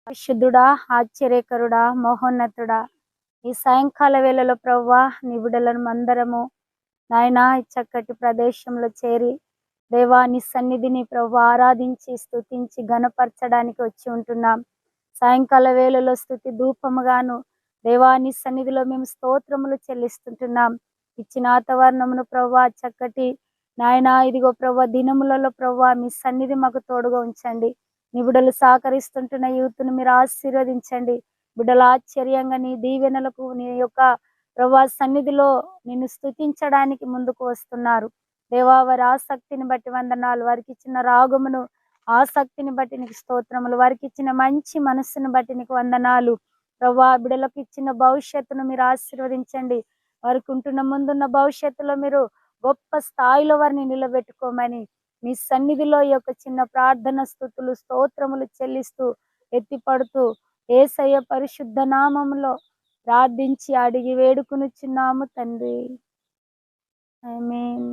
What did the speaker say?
పరిశుద్ధుడా, ఆశ్చర్యకరుడా, మహోన్నతుడా, ఈ సాయంకాల వేళలో ప్రవ్వా నీ బిడ్డలను అందరము నాయనా ఈ చక్కటి ప్రదేశంలో చేరి దేవా నీ సన్నిధిని ప్రవ్వా ఆరాధించి స్తుతించి ఘనపరచడానికి వచ్చి ఉంటున్నాం. సాయంకాల వేళలో స్తుతి ధూపముగాను దేవా నీ సన్నిధిలో మేము స్తోత్రములు చెల్లిస్తుంటున్నాం. ఇచ్చిన వాతావరణమును ప్రవ్వా చక్కటి నాయనా ఇదిగో ప్రవ్వా దినములలో ప్రవ్వా మీ సన్నిధి మాకు తోడుగా ఉంచండి. నీ బిడ్డలు సహకరిస్తుంటున్న యూత్ను మీరు ఆశీర్వదించండి. బిడ్డలు ఆశ్చర్యంగా నీ దీవెనలకు నీ యొక్క ప్రభా సన్నిధిలో నిన్ను స్తుతించడానికి ముందుకు వస్తున్నారు. దేవా వారి ఆసక్తిని బట్టి వందనాలు. వారికి ఇచ్చిన రాగమును ఆసక్తిని బట్టి నీకు స్తోత్రములు. వారికి ఇచ్చిన మంచి మనస్సును బట్టి నీకు వందనాలు. ప్రభా బిడ్డలకు ఇచ్చిన భవిష్యత్తును మీరు ఆశీర్వదించండి. వారికి ఉంటున్న ముందున్న భవిష్యత్తులో మీరు గొప్ప స్థాయిలో వారిని నిలబెట్టుకోమని మీ సన్నిధిలో ఈ యొక్క చిన్న ప్రార్థన స్తుతులు స్తోత్రములు చెల్లిస్తూ ఎత్తిపడుతూ యేసయ్య పరిశుద్ధ నామములో ప్రార్థించి అడిగి వేడుకొనుచున్నాము తండ్రి. ఆమేన్.